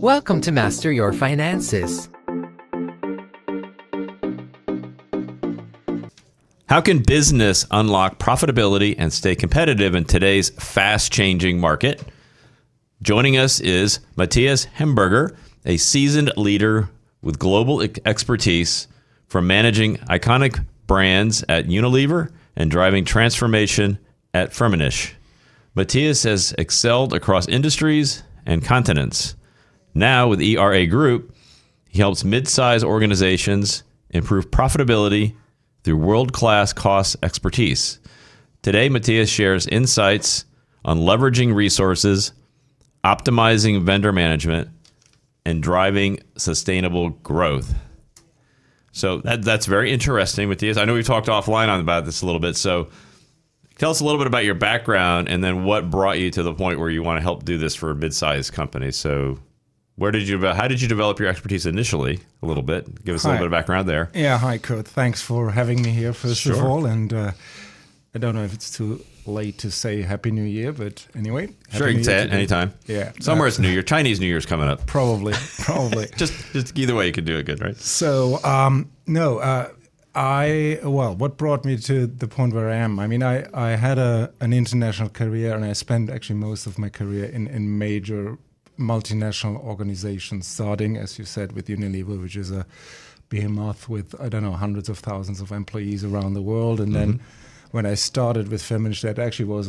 Welcome to Master Your Finances. How can business unlock profitability and stay competitive in today's fast-changing market? Joining us is Mathias Hemberger, a seasoned leader with global expertise from managing iconic brands at Unilever and driving transformation at Firmenich. Mathias has excelled across industries and continents. Now with ERA Group, he helps mid-size organizations improve profitability through world-class cost expertise. Today, Mathias shares insights on leveraging resources, optimizing vendor management, and driving sustainable growth. So that's very interesting, Mathias. I know we've talked offline about this a little bit. So tell us a little bit about your background and then what brought you to the point where you want to help do this for a mid-sized company. So how did you develop your expertise initially a little bit? Give us a little bit of background there. Yeah, hi, Kurt. Thanks for having me here, first Sure. of all. And I don't know if it's too late to say Happy New Year, but anyway. Sure, you can say it anytime. Yeah. Somewhere it's New Year. Chinese New Year's coming up. Probably. Just either way you can do it good, right? So, what brought me to the point where I am? I mean, I had an international career, and I spent actually most of my career in major multinational organizations, starting, as you said, with Unilever, which is a behemoth with, hundreds of thousands of employees around the world. And then when I started with Firmenich, that actually was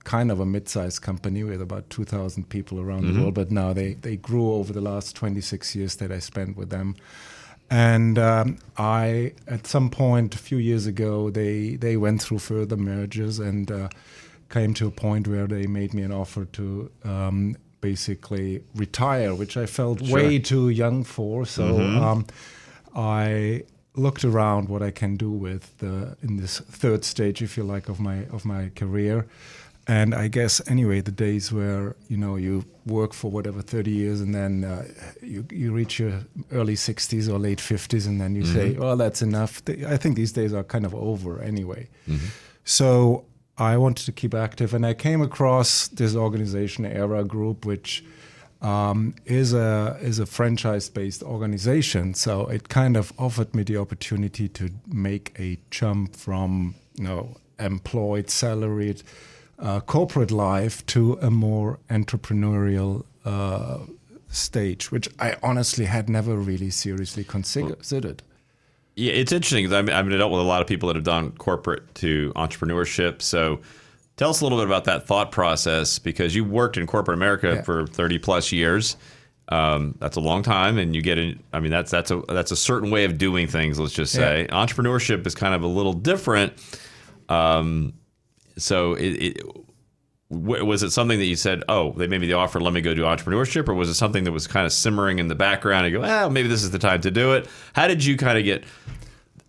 kind of a mid-sized company with about 2,000 people around the world. But now they grew over the last 26 years that I spent with them. And at some point a few years ago, they went through further mergers and came to a point where they made me an offer to basically retire, which I felt way too young for. So I looked around what I can do with in this third stage, if you like, of my career. And I guess anyway, the days where you work for 30 years and then you reach your early 60s or late 50s and then you say, well, that's enough. I think these days are kind of over anyway. So I wanted to keep active, and I came across this organization, ERA Group, which is a franchise-based organization. So it kind of offered me the opportunity to make a jump from employed, salaried corporate life to a more entrepreneurial stage, which I honestly had never really seriously considered. Yeah, it's interesting because I've dealt with a lot of people that have done corporate to entrepreneurship. So tell us a little bit about that thought process, because you worked in corporate America for 30 plus years. That's a long time, and you get in. I mean, that's a certain way of doing things. Let's just say entrepreneurship is kind of a little different. So was it something that you said, oh, they made me the offer, let me go do entrepreneurship? Or was it something that was kind of simmering in the background and you go, maybe this is the time to do it? How did you kind of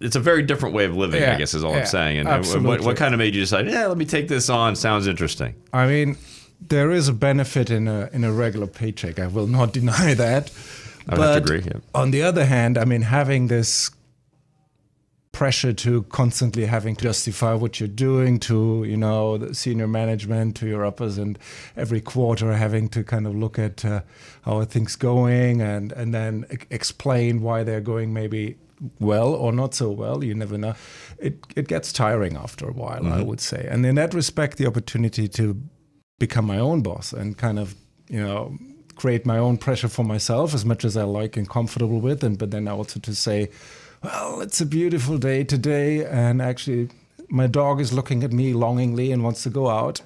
it's a very different way of living, I guess is all I'm saying. And what kind of made you decide, let me take this on, sounds interesting? I mean, there is a benefit in a regular paycheck. I will not deny that. I would have to agree, yeah. On the other hand, I mean, having this pressure to constantly having to justify what you're doing to, the senior management, to your uppers, and every quarter having to kind of look at how are things going and then explain why they're going maybe well or not so well. You never know. It gets tiring after a while, I would say. And in that respect, the opportunity to become my own boss and kind of, create my own pressure for myself as much as I like and comfortable with, but then also to say, well, it's a beautiful day today, and actually my dog is looking at me longingly and wants to go out.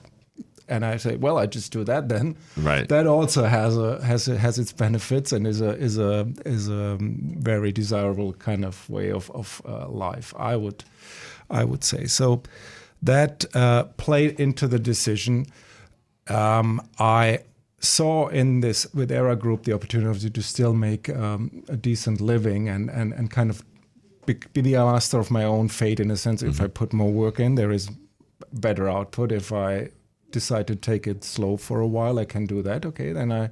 And I say, well, I just do that then. Right. That also has its benefits and is a very desirable kind of way of life, I would say. So that played into the decision. I saw in this with ERA Group the opportunity to still make a decent living and kind of be the master of my own fate in a sense. If I put more work in, there is better output. If I decide to take it slow for a while, I can do that. Okay, then I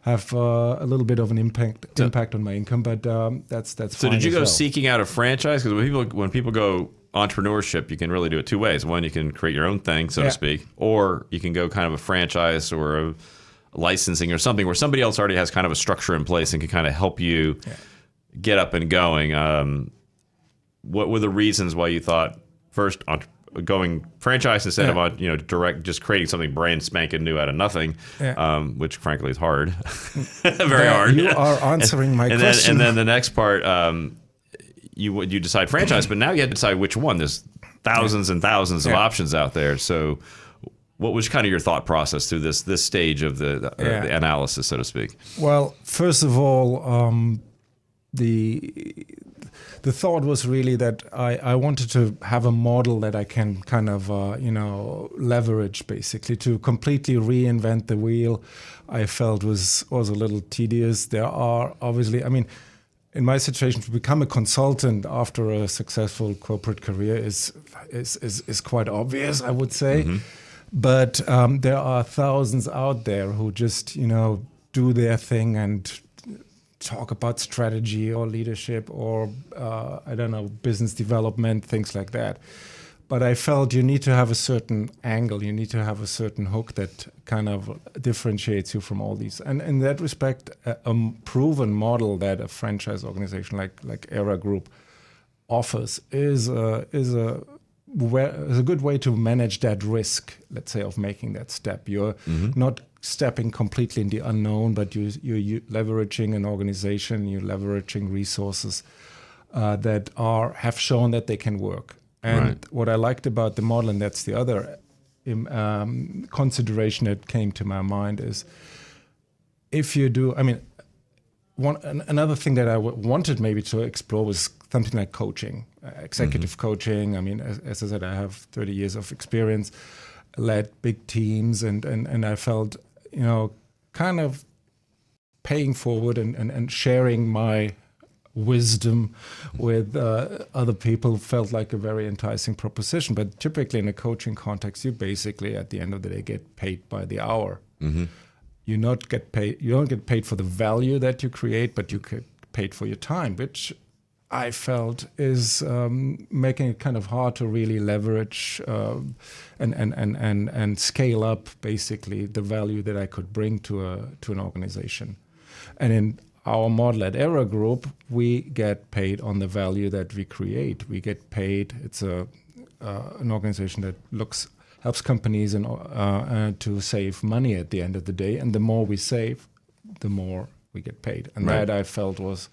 have a little bit of an impact on my income, but that's fine. So did you go seeking out a franchise? Because when people go entrepreneurship, you can really do it two ways. One, you can create your own thing, so to speak, or you can go kind of a franchise or licensing or something where somebody else already has kind of a structure in place and can kind of help you get up and going. What were the reasons why you thought first on going franchise instead of on direct, just creating something brand spanking new out of nothing, which frankly is hard, very hard. You are answering my question. And then the next part, you decide franchise, but now you have to decide which one. There's thousands and thousands of options out there. So what was kind of your thought process through this stage of the analysis, so to speak? Well, first of all, the thought was really that I wanted to have a model that I can kind of leverage, basically, to completely reinvent the wheel. I felt was a little tedious. There are obviously, in my situation, to become a consultant after a successful corporate career is quite obvious, I would say. Mm-hmm. But there are thousands out there who just do their thing and talk about strategy or leadership or business development, things like that. But I felt you need to have a certain angle, you need to have a certain hook that kind of differentiates you from all these. And in that respect, a proven model that a franchise organization like Era Group offers is a good way to manage that risk, let's say, of making that step. You're not stepping completely in the unknown, but you're leveraging an organization, you're leveraging resources that have shown that they can work. And what I liked about the model, and that's the other consideration that came to my mind, is if you do, another thing that I wanted maybe to explore was something like coaching, executive coaching. As I said, I have 30 years of experience, led big teams, and I felt, kind of paying forward and sharing my wisdom with other people felt like a very enticing proposition. But typically in a coaching context, you basically at the end of the day get paid by the hour. Mm-hmm. You don't get paid for the value that you create, but you get paid for your time, which I felt is making it kind of hard to really leverage and scale up basically the value that I could bring to an organization. And in our model at Era Group, we get paid on the value that we create. We get paid. It's an organization that helps companies to save money at the end of the day. And the more we save, the more we get paid. And that I felt was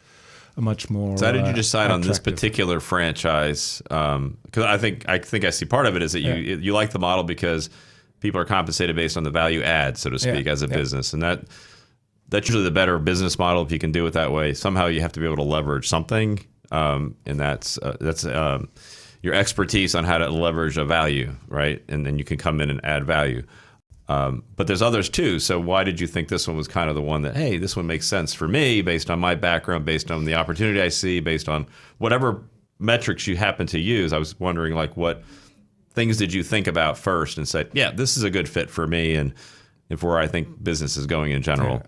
a much more. So how did you decide on this particular franchise? Because I think I see part of it is that you like the model because people are compensated based on the value add, so to speak, as a business, and that's usually the better business model if you can do it that way. Somehow you have to be able to leverage something, and that's your expertise on how to leverage a value, right? And then you can come in and add value. But there's others too. So why did you think this one was kind of the one that, hey, this one makes sense for me based on my background, based on the opportunity I see, based on whatever metrics you happen to use? I was wondering, what things did you think about first and said, yeah, this is a good fit for me and for where I think business is going in general?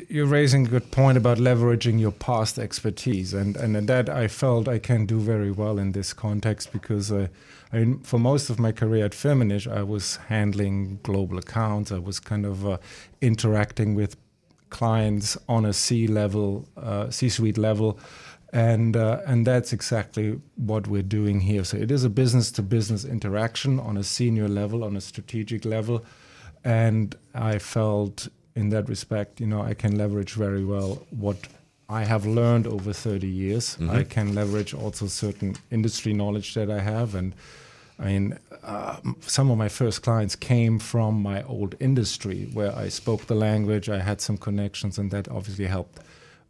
You're raising a good point about leveraging your past expertise, and that I felt I can do very well in this context because for most of my career at Firmenich, I was handling global accounts. I was kind of interacting with clients on a C-suite level, and that's exactly what we're doing here. So it is a business-to-business interaction on a senior level, on a strategic level, and I felt in that respect, I can leverage very well what I have learned over 30 years. Mm-hmm. I can leverage also certain industry knowledge that I have. And some of my first clients came from my old industry where I spoke the language, I had some connections, and that obviously helped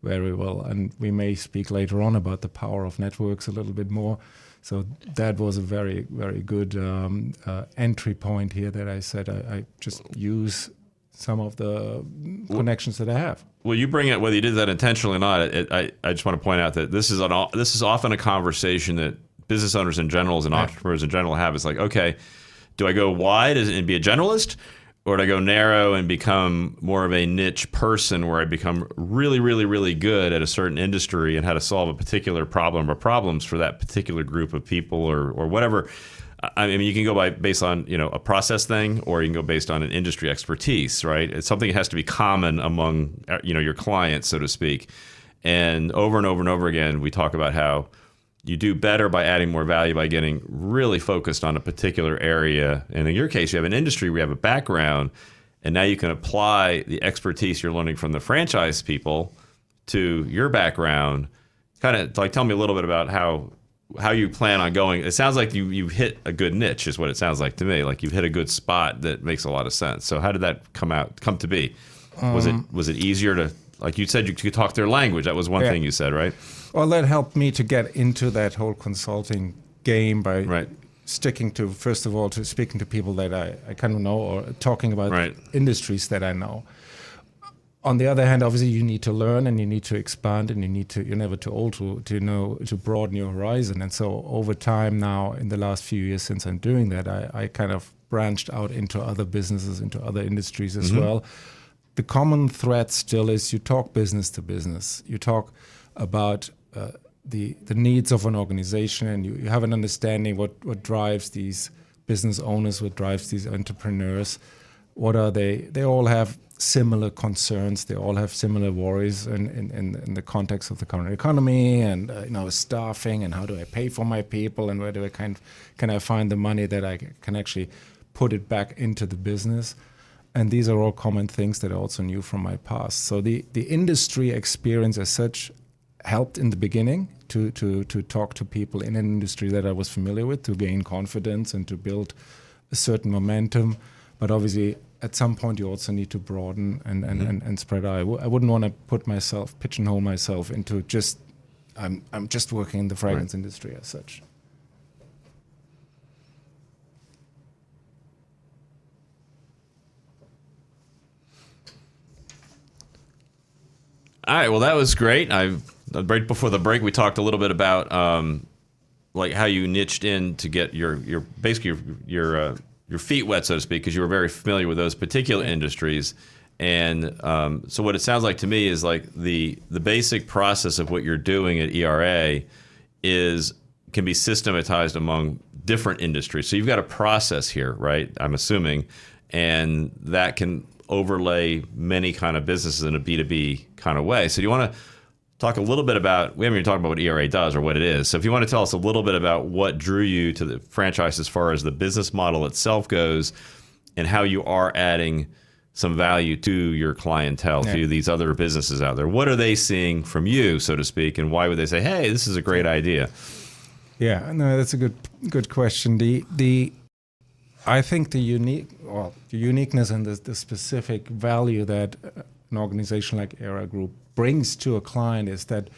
very well. And we may speak later on about the power of networks a little bit more. So that was a very, very good entry point here that I said I just use some of the connections that I have. Well, you bring it, whether you did that intentionally or not, I just want to point out that this is often a conversation that business owners in general and entrepreneurs in general have. It's like, okay, do I go wide and be a generalist, or do I go narrow and become more of a niche person where I become really, really, really good at a certain industry and how to solve a particular problem or problems for that particular group of people or whatever. I mean, you can go based on, a process thing, or you can go based on an industry expertise, right? It's something that has to be common among, your clients, so to speak. And over and over again, we talk about how you do better by adding more value by getting really focused on a particular area. And in your case, you have an industry, we have a background, and now you can apply the expertise you're learning from the franchise people to your background. Kind of like, tell me a little bit about how you plan on going. It sounds like you've hit a good niche, is what it sounds like to me. Like you've hit a good spot that makes a lot of sense. So how did that come to be? Was it easier to, like you said, you could talk their language? That was one thing you said, right? Well, that helped me to get into that whole consulting game by sticking to, first of all, to speaking to people that I kind of know, or talking about industries that I know. On the other hand, obviously, you need to learn and you need to expand, and you're never too old to broaden your horizon. And so over time now, in the last few years since I'm doing that, I kind of branched out into other businesses, into other industries as well. The common thread still is you talk business to business. You talk about the needs of an organization, and you have an understanding what drives these business owners, what drives these entrepreneurs. What are they? They all have similar concerns. They all have similar worries in the context of the current economy, and staffing, and how do I pay for my people, and where do I can I find the money that I can actually put it back into the business. And these are all common things that I also knew from my past. So the industry experience as such helped in the beginning to talk to people in an industry that I was familiar with, to gain confidence and to build a certain momentum. But obviously, at some point, you also need to broaden and spread out. I wouldn't want to pigeonhole myself into just, I'm just working in the fragrance industry as such. All right. Well, that was great. Right before the break, we talked a little bit about like how you niched in to get your basically your feet wet, so to speak, because you were very familiar with those particular industries. And so what it sounds like to me is like the basic process of what you're doing at ERA can be systematized among different industries. So you've got a process here, right? I'm assuming, and that can overlay many kind of businesses in a B2B kind of way. So do you want to talk a little bit about, we haven't even talked about what ERA does or what it is. So if you want to tell us a little bit about what drew you to the franchise as far as the business model itself goes, and how you are adding some value to your clientele, to these other businesses out there. What are they seeing from you, so to speak, and why would they say, hey, this is a great idea? Yeah, no, that's a good question. I think the uniqueness and the specific value that an organization like ERA Group brings to a client is that,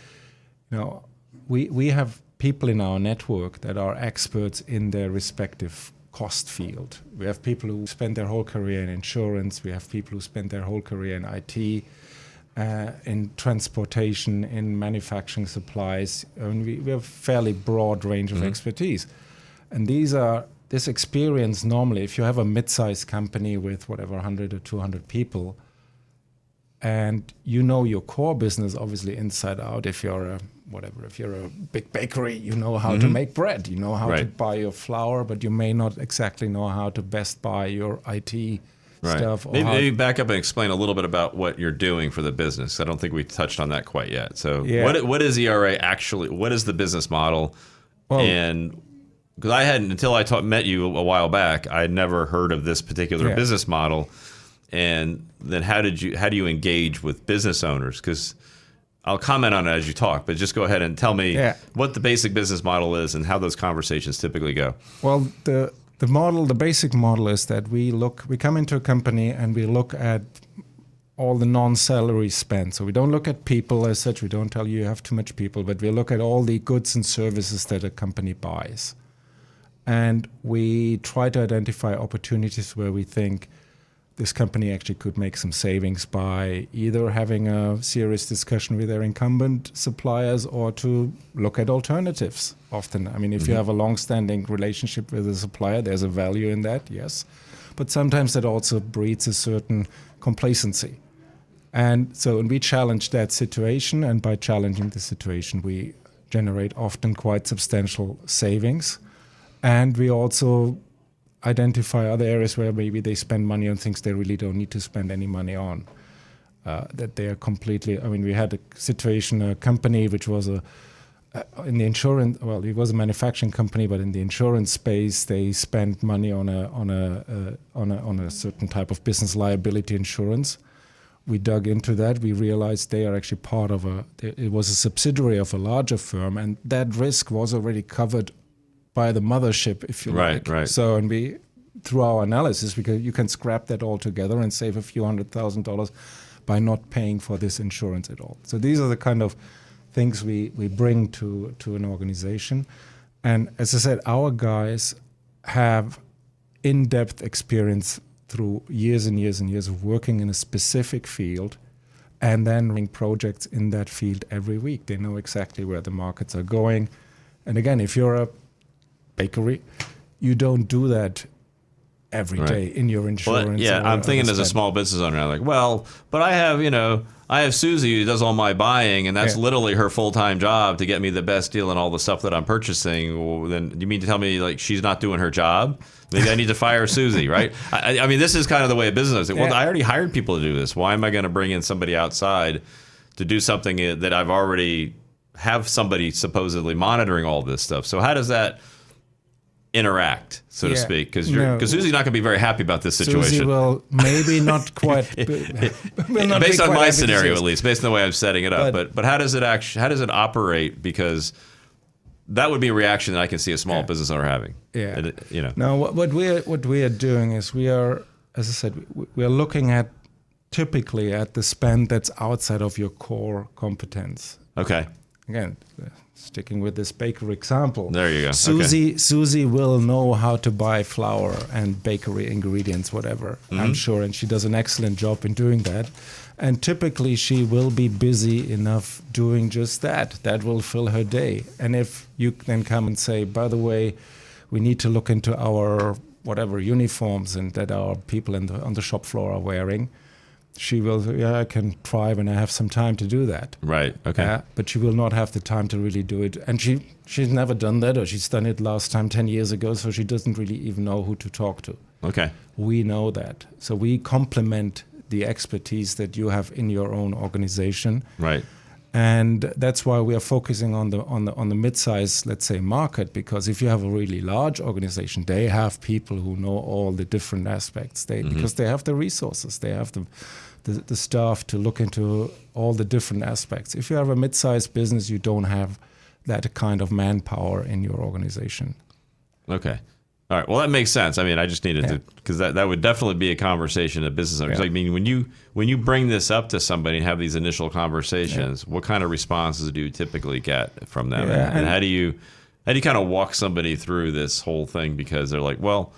we have people in our network that are experts in their respective cost field. We have people who spend their whole career in insurance. We have people who spend their whole career in IT, in transportation, in manufacturing supplies. I mean, we have a fairly broad range of expertise. And this experience normally, if you have a mid-sized company with 100 or 200 people, and your core business obviously inside out. If you're a big bakery, you know how to make bread, you know how to buy your flour, but you may not exactly know how to best buy your IT stuff. Maybe back up and explain a little bit about what you're doing for the business. I don't think we touched on that quite yet. So what is ERA actually? What is the business model? And because I hadn't, until I met you a while back, I had never heard of this particular business model. And then how do you engage with business owners? Because I'll comment on it as you talk, but just go ahead and tell me what the basic business model is and how those conversations typically go. Well, the basic model is that we come into a company and we look at all the non-salary spend. So we don't look at people as such. We don't tell you have too much people, but we look at all the goods and services that a company buys. And we try to identify opportunities where we think this company actually could make some savings by either having a serious discussion with their incumbent suppliers or to look at alternatives often. I mean, if you have a long-standing relationship with a supplier, there's a value in that, yes. But sometimes that also breeds a certain complacency. And so we challenge that situation, and by challenging the situation, we generate often quite substantial savings. And we also identify other areas where maybe they spend money on things they really don't need to spend any money on. That they are completely, I mean, we had a situation, a company which was in the insurance, well, it was a manufacturing company, but in the insurance space, they spent money on a certain type of business liability insurance. We dug into that. We realized they are actually part of it was a subsidiary of a larger firm, and that risk was already covered by the mothership, if you like. Right. So, and we, through our analysis, because you can scrap that all together and save a few $100,000 by not paying for this insurance at all. So these are the kind of things we bring to an organization. And as I said, our guys have in-depth experience through years and years and years of working in a specific field and then running projects in that field every week. They know exactly where the markets are going. And again, if you're a bakery, you don't do that every day in your insurance. Well, yeah, I'm thinking as a small business owner, I'm like, well, but I have Susie who does all my buying, and that's literally her full-time job to get me the best deal and all the stuff that I'm purchasing. Well, then you mean to tell me like she's not doing her job? Maybe I need to fire Susie, right? I mean, this is kind of the way of business. Well, I already hired people to do this. Why am I going to bring in somebody outside to do something that I've already have somebody supposedly monitoring all this stuff? So how does that interact, so to speak? Because Susie's not going to be very happy about this situation. Susie will maybe not quite. Based on my scenario, at least, based on the way I'm setting it up. But how does it operate? Because that would be a reaction that I can see a small business owner having. Yeah. Now, what we are doing is we are, as I said, we are looking at typically at the spend that's outside of your core competence. Okay. Again, sticking with this bakery example. There you go. Susie will know how to buy flour and bakery ingredients, whatever, I'm sure, and she does an excellent job in doing that. And typically she will be busy enough doing just that. That will fill her day. And if you then come and say, by the way, we need to look into our whatever uniforms and that our people on the shop floor are wearing, she will, I can try when I have some time to do that. Right, okay. But she will not have the time to really do it. And she's never done that, or she's done it last time 10 years ago, so she doesn't really even know who to talk to. Okay. We know that. So we complement the expertise that you have in your own organization. Right. And that's why we are focusing on the mid-size, let's say, market, because if you have a really large organization, they have people who know all the different aspects. Because they have the resources, they have the staff to look into all the different aspects. If you have a mid-sized business, you don't have that kind of manpower in your organization. Okay. All right. Well, that makes sense. I mean, I just needed to, because that would definitely be a conversation at business owners. I mean, when you bring this up to somebody and have these initial conversations, what kind of responses do you typically get from them? And how do you kind of walk somebody through this whole thing? Because they're like, well,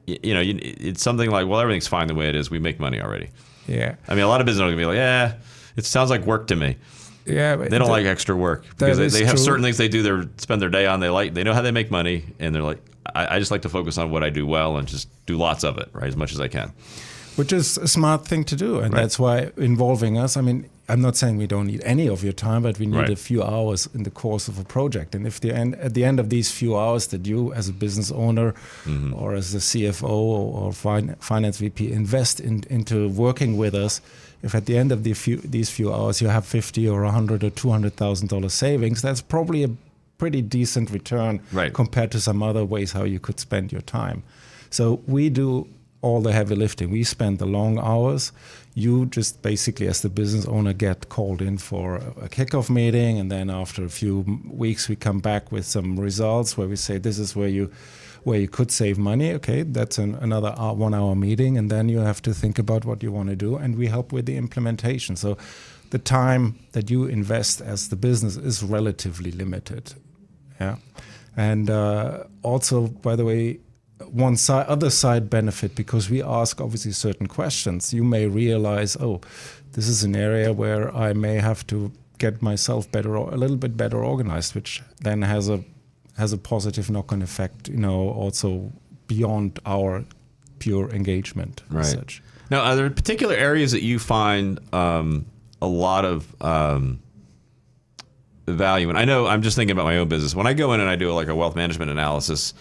it's something like, well, everything's fine the way it is. We make money already. Yeah. I mean, a lot of business owners are going to be like, it sounds like work to me. Yeah, they don't like extra work because they have certain things they do. Spend their day on. They know how they make money, and they're like, I just like to focus on what I do well and just do lots of it, right, as much as I can. Which is a smart thing to do, and that's why involving us. I mean, I'm not saying we don't need any of your time, but we need a few hours in the course of a project. And if at the end of these few hours that you, as a business owner or as a CFO or finance VP, invest into working with us, if at the end of these few hours you have $50 or $100 or $200,000 savings, that's probably a pretty decent return compared to some other ways how you could spend your time. So we do all the heavy lifting. We spend the long hours. You just basically, as the business owner, get called in for a kickoff meeting, and then after a few weeks we come back with some results where we say this is where you could save money. Okay, that's another 1 hour meeting, and then you have to think about what you want to do, and we help with the implementation. So the time that you invest as the business is relatively limited. Yeah, and also, by the way, other side benefit, because we ask obviously certain questions, you may realize, this is an area where I may have to get myself better, or a little bit better organized, which then has a positive knock-on effect, also beyond our pure engagement. Right. As such. Now, are there particular areas that you find a lot of value. And I know I'm just thinking about my own business. When I go in and I do like a wealth management analysis,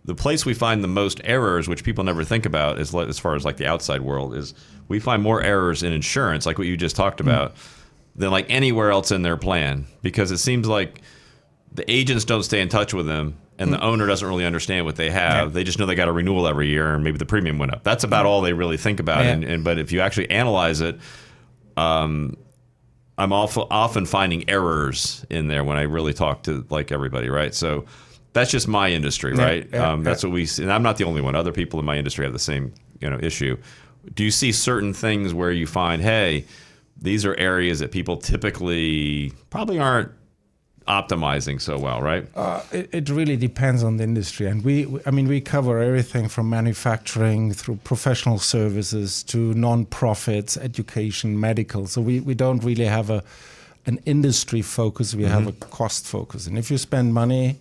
the place we find the most errors, which people never think about, is as far as like the outside world, is we find more errors in insurance, like what you just talked about, than like anywhere else in their plan, because it seems like the agents don't stay in touch with them, and the owner doesn't really understand what they have. Yeah. They just know they got a renewal every year, and maybe the premium went up. That's about all they really think about. Yeah. But if you actually analyze it, I'm often finding errors in there when I really talk to like everybody, right? So that's just my industry, right? That's what we see, and I'm not the only one. Other people in my industry have the same issue. Do you see certain things where you find, hey, these are areas that people typically probably aren't optimizing so well, right? It really depends on the industry, and we cover everything from manufacturing through professional services to non-profits, education, medical. So we don't really have an industry focus. We have a cost focus, and if you spend money,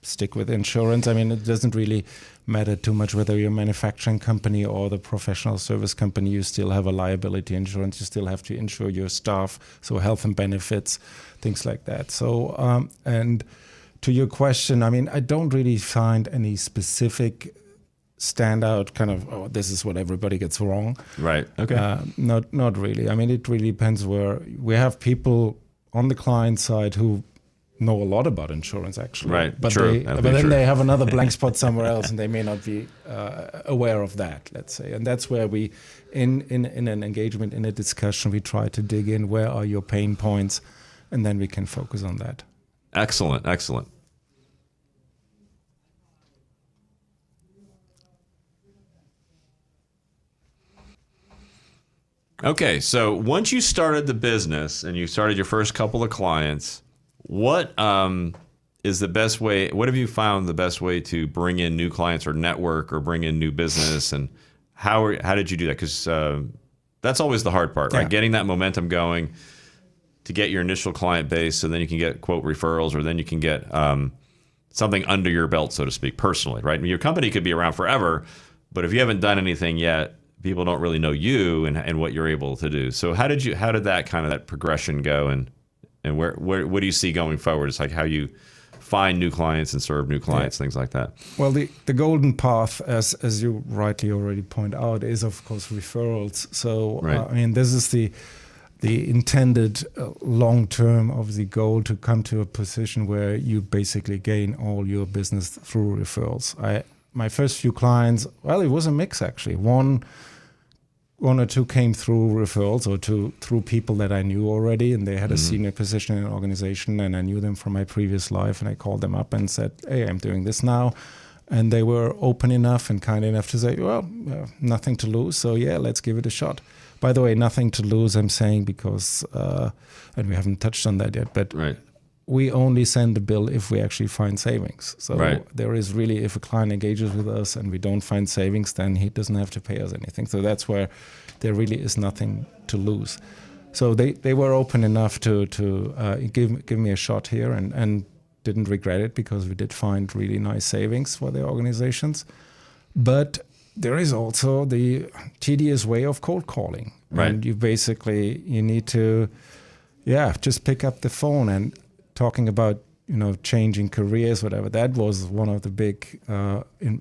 stick with insurance. I mean, it doesn't really matter too much whether you're a manufacturing company or the professional service company. You still have a liability insurance. You still have to insure your staff, so health and benefits, things like that. So, and to your question, I mean, I don't really find any specific standout kind of, this is what everybody gets wrong. Right. Okay. Not really. I mean, it really depends where we have people on the client side who know a lot about insurance, actually. Right. But then they have another blank spot somewhere else, and they may not be aware of that, let's say. And that's where we, in an engagement, in a discussion, we try to dig in, where are your pain points, and then we can focus on that. Excellent. Excellent. Okay, so once you started the business and you started your first couple of clients, what is the best way? What have you found the best way to bring in new clients or network or bring in new business? And how did you do that? Because that's always the hard part, right? Getting that momentum going to get your initial client base, so then you can get quote referrals, or then you can get something under your belt, so to speak, personally, right? I mean, your company could be around forever, but if you haven't done anything yet, people don't really know you and what you're able to do. So how did that kind of that progression go, and where what do you see going forward? It's like how you find new clients and serve new clients, things like that. Well, the golden path, as you rightly already point out, is of course referrals. So I mean, this is the intended long-term of the goal, to come to a position where you basically gain all your business through referrals. My first few clients, well, it was a mix actually. One or two came through referrals, or through people that I knew already, and they had a senior position in an organization, and I knew them from my previous life, and I called them up and said, hey, I'm doing this now. And they were open enough and kind enough to say, well, nothing to lose, so yeah, let's give it a shot. By the way, nothing to lose, I'm saying, because, and we haven't touched on that yet, but we only send a bill if we actually find savings. So there is really, if a client engages with us and we don't find savings, then he doesn't have to pay us anything. So that's where there really is nothing to lose. So they were open enough to give me a shot here, and didn't regret it, because we did find really nice savings for their organizations. But there is also the tedious way of cold calling. Right. And you need to, just pick up the phone and talking about, changing careers, whatever. That was one of the big,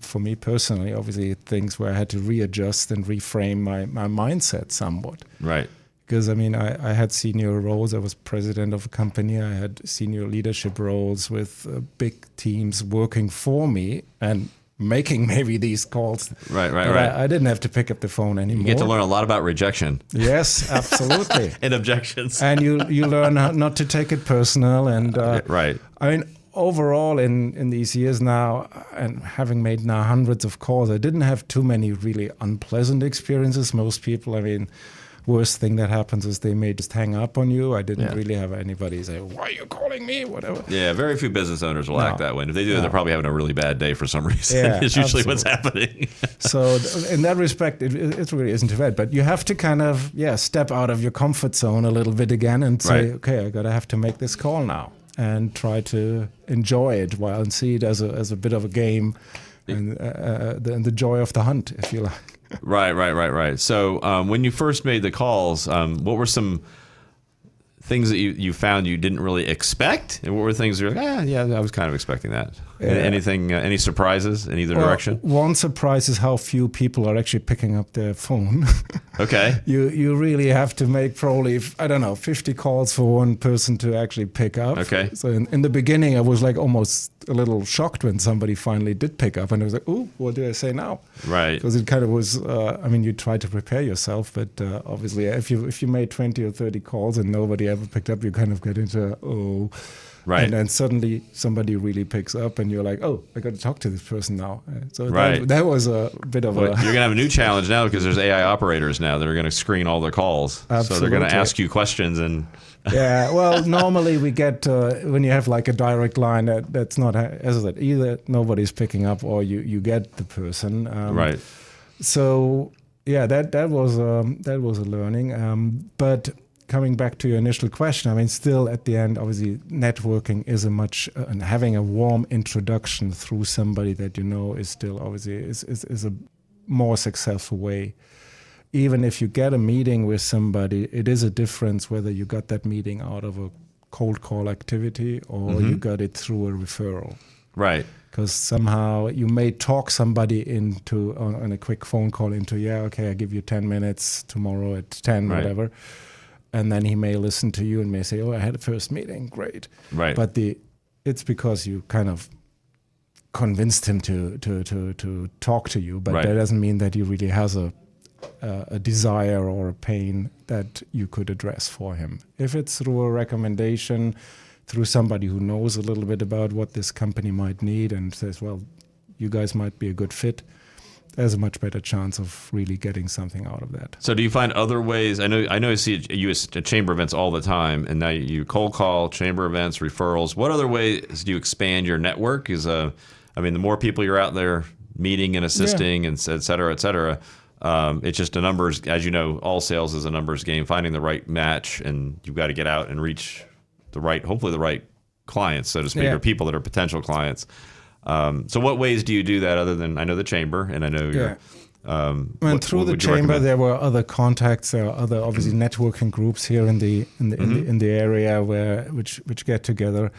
for me personally, obviously, things where I had to readjust and reframe my mindset somewhat. Right. Because, I mean, I had senior roles. I was president of a company. I had senior leadership roles with big teams working for me and making maybe these calls. Right. I didn't have to pick up the phone anymore. You get to learn a lot about rejection. Yes, absolutely. And objections. And you learn how not to take it personal. And right. I mean, overall in these years now, and having made now hundreds of calls, I didn't have too many really unpleasant experiences. Most people, I mean, worst thing that happens is they may just hang up on you. I didn't really have anybody say, why are you calling me, whatever. Yeah, very few business owners will act that way. And if they do, they're probably having a really bad day for some reason. Yeah, it's usually what's happening. So in that respect, it really isn't too bad. But you have to kind of, step out of your comfort zone a little bit again and say, okay, I have to make this call now, and try to enjoy it and see it as a bit of a game, and the joy of the hunt, if you like. Right. So when you first made the calls, what were some things that you found you didn't really expect? And what were things you're like, yeah, I was kind of expecting that? Yeah. Anything, any surprises in either direction? One surprise is how few people are actually picking up their phone. Okay. You really have to make probably, 50 calls for one person to actually pick up. Okay. So in the beginning, I was like almost a little shocked when somebody finally did pick up, and I was like, "Ooh, what do I say now?" Right. Because it kind of was. You try to prepare yourself, but obviously, if you made 20 or 30 calls and nobody ever picked up, you kind of get into Right. And then suddenly somebody really picks up, and you're like, "Oh, I got to talk to this person now." So Right. that was a bit of Well, a. you're going to have a new challenge now because there's AI operators now that are going to screen all their calls. So they're going to Absolutely. ask you questions and. Yeah, well, normally we get when you have like a direct line that's not, as I said, either nobody's picking up or you get the person. Right. So yeah, that was a learning. But coming back to your initial question, still at the end, obviously, networking is and having a warm introduction through somebody that you know is still obviously is a more successful way. Even if you get a meeting with somebody, it is a difference whether you got that meeting out of a cold call activity or you got it through a referral. Right. Because somehow you may talk somebody into, on a quick phone call into, I give you 10 minutes tomorrow at 10, Right. whatever. And then he may listen to you and may say, I had a first meeting, great. Right. But it's because you kind of convinced him to talk to you, but Right. that doesn't mean that he really has a desire or a pain that you could address for him. If it's through a recommendation, through somebody who knows a little bit about what this company might need and says, well, you guys might be a good fit, there's a much better chance of really getting something out of that. So do you find other ways? I know I see you at chamber events all the time, and now you cold call, chamber events, referrals. What other ways do you expand your network? The more people you're out there meeting and assisting and et cetera, et cetera, it's just a numbers, as you know, all sales is a numbers game, finding the right match, and you've got to get out and reach hopefully the right clients, so to speak, or people that are potential clients. So what ways do you do that other than, I know the chamber, and I know you're... through the chamber, there were other contacts. There are other, obviously, networking groups here in the area which get together.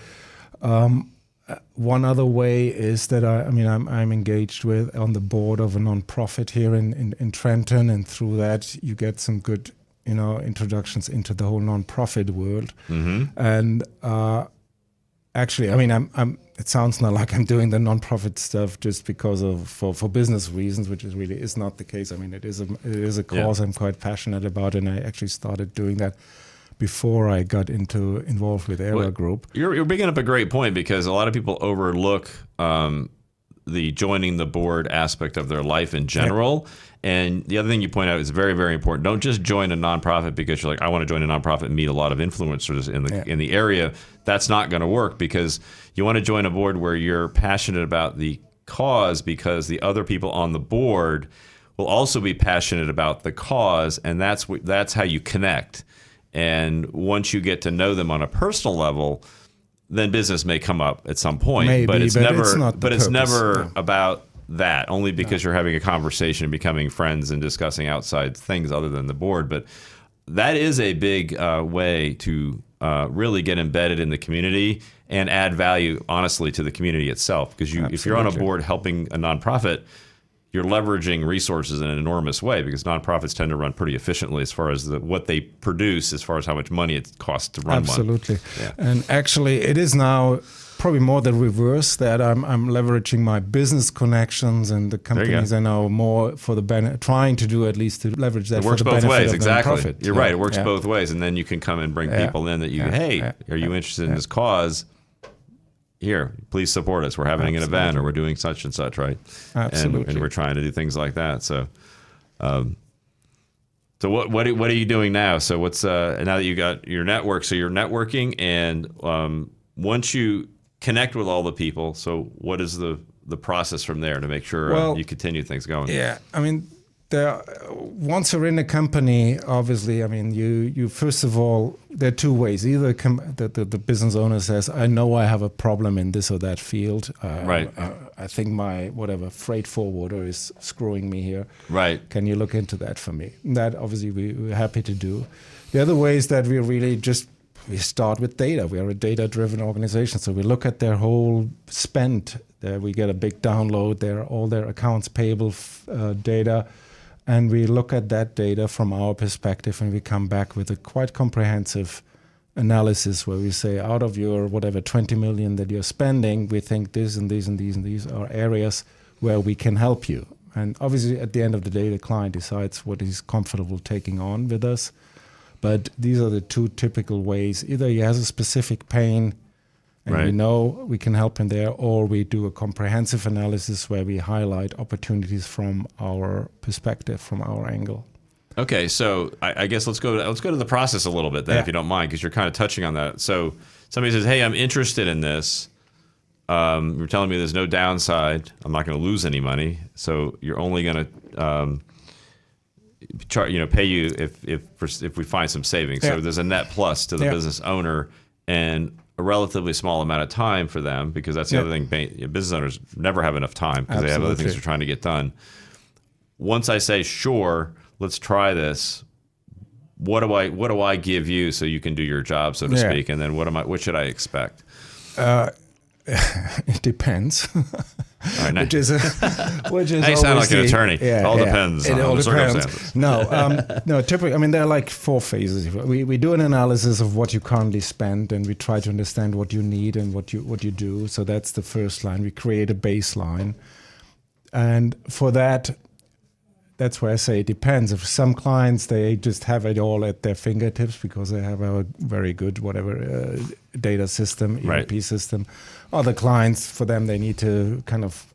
One other way is that I'm engaged on the board of a nonprofit here in Trenton, and through that you get some good introductions into the whole nonprofit world. And actually, it sounds not like I'm doing the nonprofit stuff just because for business reasons, which is not the case. It is a cause I'm quite passionate about, and I actually started doing that before I got involved with Era Group. You're bringing up a great point, because a lot of people overlook the joining the board aspect of their life in general. And the other thing you point out is very, very important. Don't just join a nonprofit because you're like, I want to join a nonprofit and meet a lot of influencers in the area. That's not going to work, because you want to join a board where you're passionate about the cause, because the other people on the board will also be passionate about the cause, and that's how you connect. And once you get to know them on a personal level, then business may come up at some point. Maybe, but it's it's never about that, only because you're having a conversation and becoming friends and discussing outside things other than the board. But that is a big way to really get embedded in the community and add value, honestly, to the community itself. Because if you're on a board helping a nonprofit, you're leveraging resources in an enormous way, because nonprofits tend to run pretty efficiently as far as what they produce, as far as how much money it costs to run one. Absolutely. Yeah. And actually, it is now probably more the reverse, that I'm leveraging my business connections and the companies I know more for the benefit, trying to do at least to leverage that. It works for the both benefit ways, of exactly. nonprofit. You're right. It works both ways, and then you can come and bring people in that are you interested in this cause? Here, please support us. We're having an event, or we're doing such and such, right? Absolutely. And we're trying to do things like that. So, what are you doing now? So what's now that you got your network? So you're networking, and once you connect with all the people, so what is the process from there to make sure you continue things going? Yeah, once you're in a company, obviously, you first of all, there are two ways. Either the business owner says, I know I have a problem in this or that field. Right. I think my freight forwarder is screwing me here. Right. Can you look into that for me? That obviously we're happy to do. The other way is that we really just we start with data. We are a data-driven organization, so we look at their whole spend. We get a big download, all their accounts payable data, and we look at that data from our perspective, and we come back with a quite comprehensive analysis where we say, out of your 20 million that you're spending, we think this and these and these and these are areas where we can help you. And obviously, at the end of the day, the client decides what he's comfortable taking on with us. But these are the two typical ways. Either he has a specific pain and we know we can help him there, or we do a comprehensive analysis where we highlight opportunities from our perspective, from our angle. Okay, so I guess let's go to the process a little bit then, if you don't mind, because you're kind of touching on that. So somebody says, "Hey, I'm interested in this. You're telling me there's no downside. I'm not going to lose any money. So you're only going to pay you if we find some savings. So there's a net plus to the business owner and a relatively small amount of time for them, because that's the other thing. Business owners never have enough time because they have other things they're trying to get done. Once I say, sure, let's try this, what do I give you so you can do your job, so to speak, and then what should I expect? It depends. Right, nice. which is I sound like an attorney. It all depends on the circumstances. No, typically, I mean, there are like 4 phases. We do an analysis of what you currently spend, and we try to understand what you need and what you do. So that's the first line. We create a baseline, and for that's where I say it depends. If some clients, they just have it all at their fingertips because they have a very good data system, ERP system. Other clients, for them, they need to kind of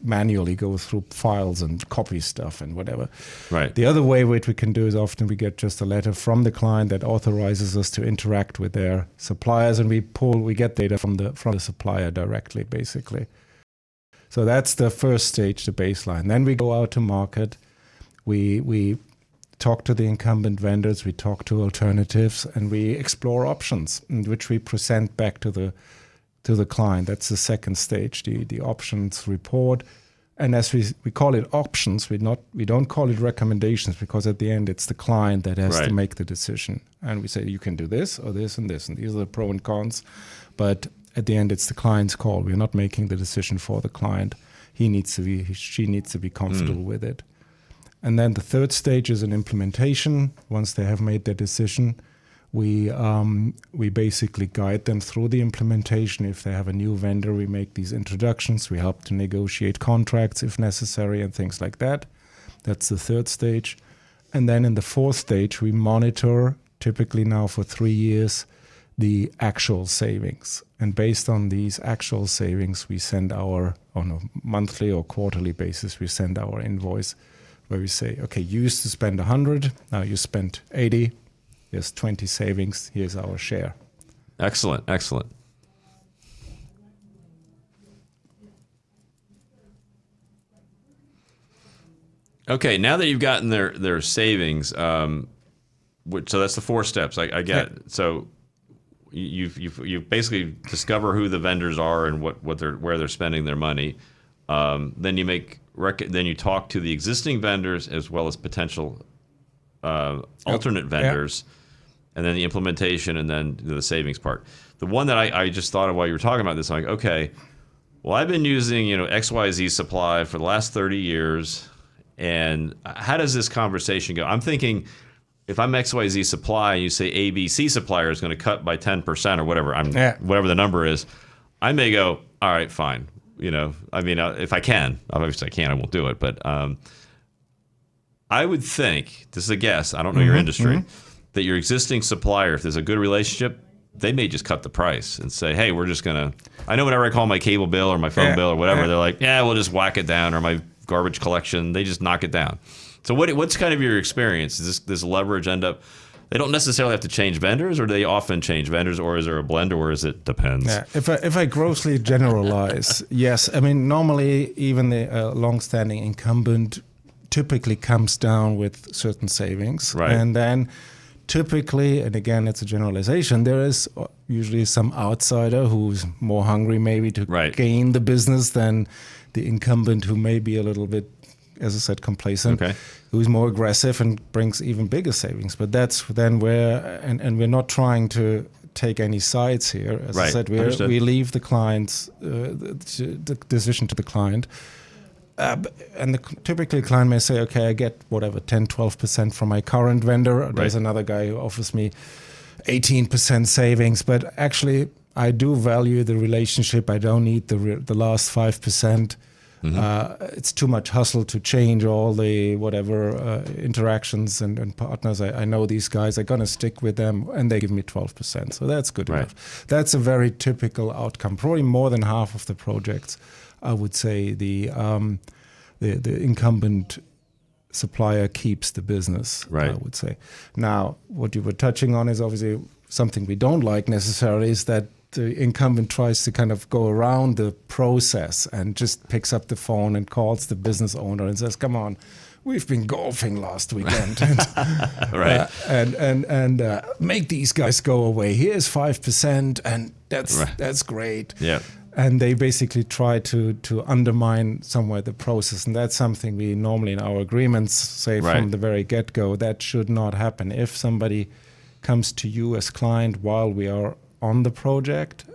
manually go through files and copy stuff and whatever. Right. The other way which we can do is often we get just a letter from the client that authorizes us to interact with their suppliers, and we get data from the supplier directly, basically. So that's the first stage, the baseline. Then we go out to market. We talk to the incumbent vendors, we talk to alternatives, and we explore options, in which we present back to the client. That's the second stage, the options report. And as we call it options, we don't call it recommendations, because at the end it's the client that has to make the decision. And we say you can do this or this and this, and these are the pros and cons. But at the end it's the client's call. We're not making the decision for the client. She needs to be comfortable with it. And then the third stage is an implementation. Once they have made their decision, we basically guide them through the implementation. If they have a new vendor, we make these introductions. We help to negotiate contracts if necessary and things like that. That's the third stage. And then in the fourth stage, we monitor, typically now for 3 years, the actual savings. And based on these actual savings, we send on a monthly or quarterly basis, we send our invoice, where we say, okay, you used to spend 100, now you spent 80, there's 20 savings, here's our share. Excellent. Okay, now that you've gotten their savings, so that's the 4 steps. I get it. So you basically discover who the vendors are and where they're spending their money. Then you talk to the existing vendors as well as potential alternate vendors, and then the implementation, and then the savings part. The one that I just thought of while you were talking about this, I'm like, okay, well, I've been using XYZ supply for the last 30 years, and how does this conversation go? I'm thinking, if I'm XYZ supply and you say ABC supplier is going to cut by 10% or whatever, whatever the number is, I may go, all right, fine. If I can, obviously I can't, I won't do it. But I would think, this is a guess, I don't know your industry, that your existing supplier, if there's a good relationship, they may just cut the price and say, hey, we're just going to, I know whenever I call my cable bill or my phone bill or whatever, they're like, we'll just whack it down, or my garbage collection, they just knock it down. So what's kind of your experience? Does this leverage end up, they don't necessarily have to change vendors, or do they often change vendors, or is there a blend, or is it depends? Yeah. If I grossly generalize, yes. I mean, normally even the long-standing incumbent typically comes down with certain savings. Right. And then typically, and again, it's a generalization, there is usually some outsider who's more hungry maybe to gain the business than the incumbent, who may be a little bit, as I said, complacent, who's more aggressive and brings even bigger savings. But that's then where, and we're not trying to take any sides here. As I Right. said, Understood. we leave the clients, the decision to the client. And typically the client may say, okay, I get whatever, 10, 12% from my current vendor. There's another guy who offers me 18% savings. But actually, I do value the relationship. I don't need the last 5%. It's too much hustle to change all the whatever interactions and partners. I know these guys are going to stick with them, and they give me 12%. So that's good enough. That's a very typical outcome. Probably more than half of the projects, I would say, the incumbent supplier keeps the business, I would say. Now, what you were touching on is obviously something we don't like necessarily, is that the incumbent tries to kind of go around the process and just picks up the phone and calls the business owner and says, come on, we've been golfing last weekend. and make these guys go away. Here's 5%, and that's great. Yeah. And they basically try to undermine somewhere the process. And that's something we normally in our agreements say from the very get-go, that should not happen. If somebody comes to you as client while we are on the project,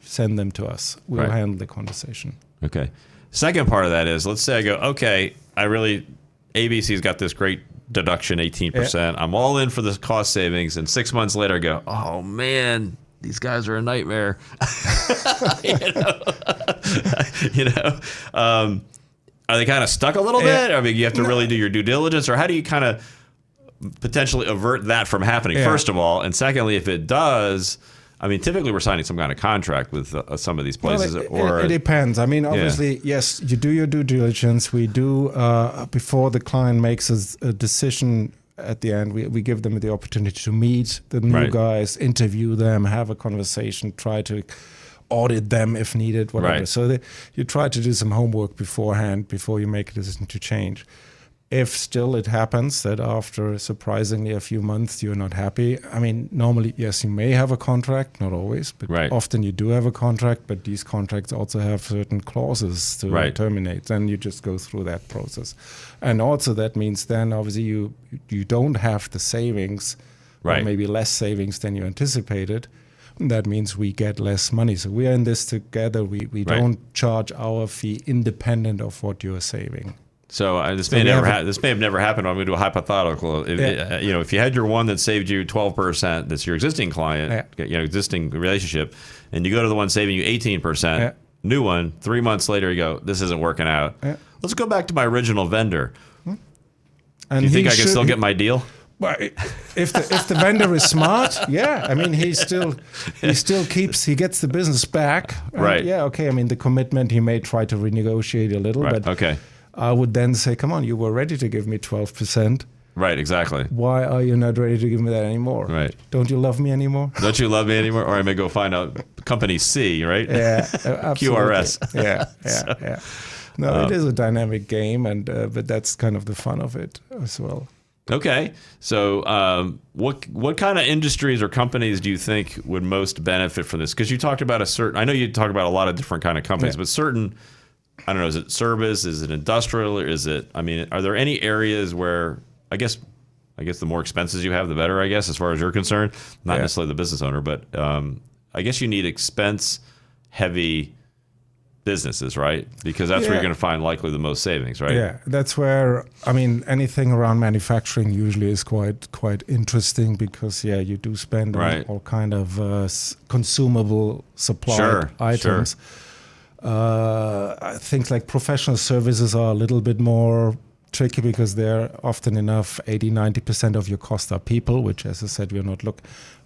send them to us. We'll handle the conversation. Okay. Second part of that is, let's say I go, okay, ABC's got this great deduction, 18%. Yeah. I'm all in for the cost savings. And 6 months later I go, oh man, these guys are a nightmare. Are they kind of stuck a little bit? I mean, you have to really do your due diligence, or how do you kind of potentially avert that from happening, first of all? And secondly, if it does, I mean, typically we're signing some kind of contract with some of these places. It depends. I mean, obviously, yes, you do your due diligence. We do, before the client makes a decision at the end, we give them the opportunity to meet the new guys, interview them, have a conversation, try to audit them if needed, whatever. So you try to do some homework beforehand before you make a decision to change. If still it happens that after surprisingly a few months you're not happy, I mean, normally, yes, you may have a contract, not always, but often you do have a contract, but these contracts also have certain clauses to terminate. Then you just go through that process. And also that means then obviously you don't have the savings, or maybe less savings than you anticipated. That means we get less money. So we are in this together. We don't charge our fee independent of what you're saving. So this may have never happened. I'm going to do a hypothetical. If you had your one that saved you 12%, that's your existing client, existing relationship, and you go to the one saving you 18%, new one, 3 months later you go, this isn't working out. Let's go back to my original vendor. And do you think I can still get my deal? Well, if the vendor is smart, I mean, he gets the business back. Yeah, okay. I mean, the commitment, he may try to renegotiate a little, but I would then say, come on, you were ready to give me 12%. Right, exactly. Why are you not ready to give me that anymore? Right. Don't you love me anymore? Don't you love me anymore? Or I may go find out company C, right? Yeah, absolutely. QRS. Yeah. No, it is a dynamic game, but that's kind of the fun of it as well. Okay. So what kind of industries or companies do you think would most benefit from this? Because you talked about I know you talk about a lot of different kind of companies, but certain, I don't know, is it service? Is it industrial? Or is it, I mean, are there any areas where, I guess the more expenses you have, the better, I guess, as far as you're concerned. Not necessarily the business owner, but I guess you need expense-heavy businesses, right? Because that's where you're going to find likely the most savings, right? Yeah, that's where, I mean, anything around manufacturing usually is quite interesting because, you do spend on all kind of consumable supplied items. Things like professional services are a little bit more tricky because they're often enough 80-90% of your costs are people, which, as I said, we're not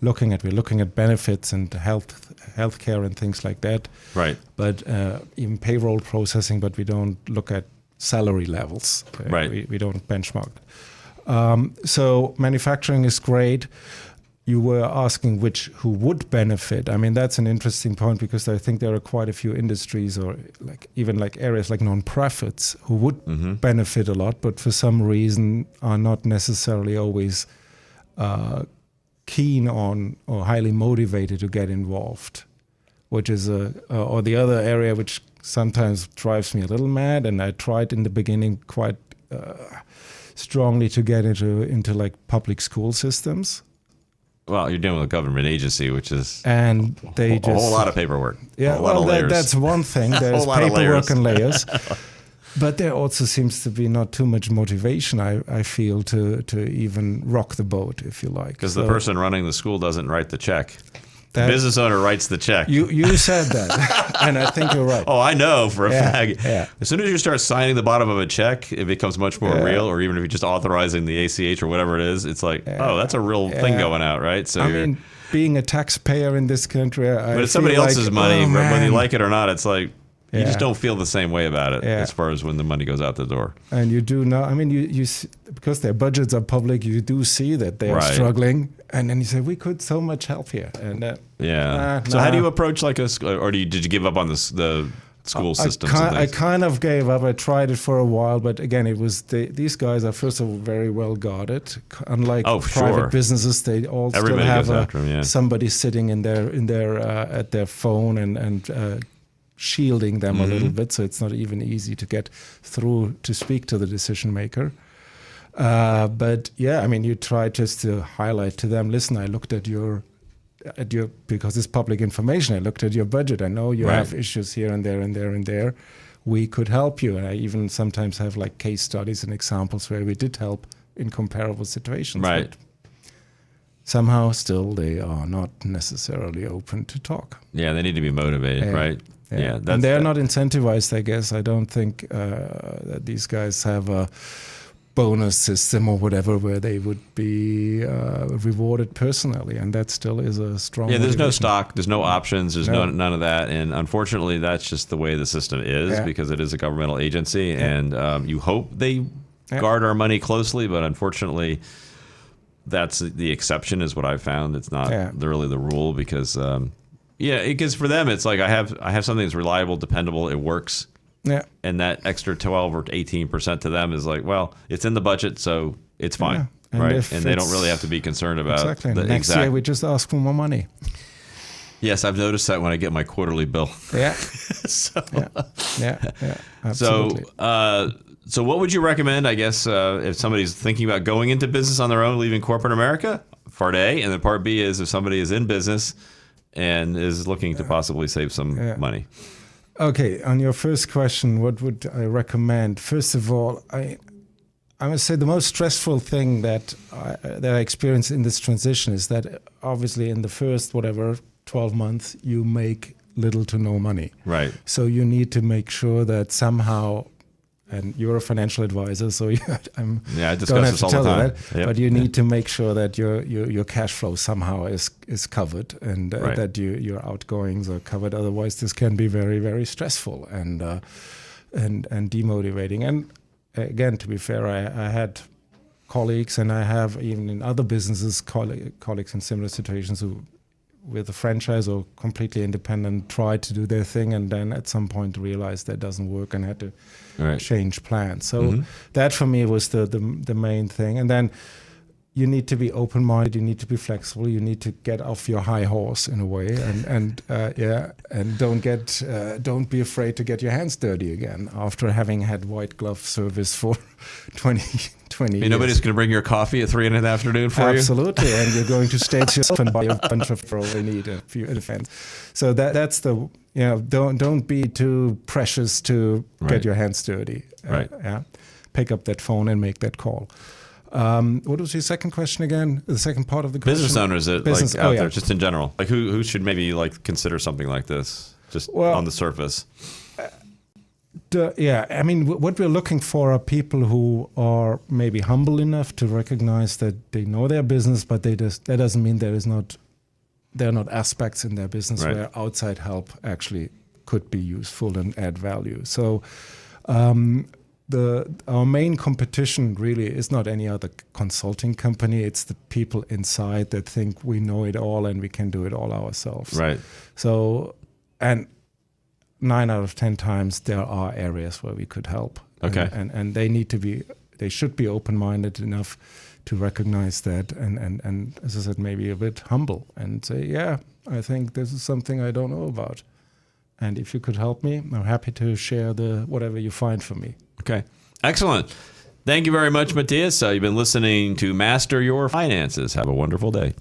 looking at. We're looking at benefits and healthcare and things like that. Right. But even payroll processing, but we don't look at salary levels. Right. We don't benchmark. So manufacturing is great. You were asking who would benefit. I mean, that's an interesting point because I think there are quite a few industries or even areas like non-profits who would benefit a lot, but for some reason are not necessarily always keen on or highly motivated to get involved, which is or the other area which sometimes drives me a little mad. And I tried in the beginning quite strongly to get into public school systems. Well, you're dealing with a government agency, which is and they a whole lot of paperwork. Yeah, a lot of layers. That's one thing. There's paperwork and layers. But there also seems to be not too much motivation, I feel, to even rock the boat, if you like. Because the person running the school doesn't write the check. The business owner writes the check. You said that, and I think you're right. Oh, I know for a fact. Yeah. As soon as you start signing the bottom of a check, it becomes much more real. Or even if you're just authorizing the ACH or whatever it is, it's like, oh, that's a real thing going out, right? So I mean, being a taxpayer in this country, but it's somebody else's money, whether you like it or not. It's like you just don't feel the same way about it as far as when the money goes out the door. And you do know. I mean, you because their budgets are public, you do see that they are struggling. And then you say, we could so much help here. And so how do you approach like or did you give up on the school systems? I kind of gave up. I tried it for a while, but again, it was these guys are first of all very well guarded. Unlike private businesses, they all still have somebody sitting in their at their phone and shielding them a little bit, so it's not even easy to get through to speak to the decision maker. But yeah, I mean, you try just to highlight to them, listen, I looked at your, because it's public information, I looked at your budget. I know you have issues here and there and there and there. We could help you. And I even sometimes have like case studies and examples where we did help in comparable situations. Right. But somehow still they are not necessarily open to talk. Yeah, they need to be motivated, right? Yeah, and they're not incentivized, I guess. I don't think that these guys have a bonus system or whatever where they would be rewarded personally, and that still is a strong there's no stock, there's no options, there's none of that, and unfortunately that's just the way the system is because it is a governmental agency, and you hope they guard our money closely, but unfortunately that's the exception is what I've found. It's not really the rule because because for them it's like I have something that's reliable, dependable, it works. Yeah, and that extra 12 or 18% to them is like, well, it's in the budget, so it's fine, right? And they don't really have to be concerned about the next year. We just ask for more money. Yes, I've noticed that when I get my quarterly bill. Yeah. Absolutely. So what would you recommend? I guess if somebody's thinking about going into business on their own, leaving corporate America, part A, and then part B is if somebody is in business and is looking to possibly save some money. Okay, on your first question, what would I recommend? First of all, I must say the most stressful thing that I experienced in this transition is that obviously in the first 12 months you make little to no money. Right. So you need to make sure that somehow, and you're a financial advisor, so I discuss don't have this to all tell the time. that, but you need to make sure that your cash flow somehow is covered and that your outgoings are covered. Otherwise, this can be very, very stressful and demotivating. And again, to be fair, I had colleagues, and I have even in other businesses colleagues in similar situations who, with a franchise or completely independent, tried to do their thing and then at some point realized that doesn't work and had to change plans. So that for me was the main thing. And then you need to be open-minded, you need to be flexible, you need to get off your high horse in a way, and don't be afraid to get your hands dirty again after having had white glove service for 20 years. Nobody's going to bring your coffee at 3 in the afternoon for you? Absolutely, and you're going to stage yourself and buy a bunch of for all they need a few events. So that's the don't be too precious to get your hands dirty. Pick up that phone and make that call. What was your second question again? The second part of the question? Business owners out there, just in general. Like who should maybe consider something like this, just on the surface? I mean, what we're looking for are people who are maybe humble enough to recognize that they know their business, but that doesn't mean there are not aspects in their business where outside help actually could be useful and add value. So our main competition really is not any other consulting company. It's the people inside that think we know it all and we can do it all ourselves. Right. So, and 9 out of 10 times there are areas where we could help. Okay. And they should be open-minded enough to recognize that and as I said, maybe a bit humble and say, I think this is something I don't know about. And if you could help me, I'm happy to share whatever you find for me. Okay. Excellent. Thank you very much, Mathias. You've been listening to Master Your Finances. Have a wonderful day.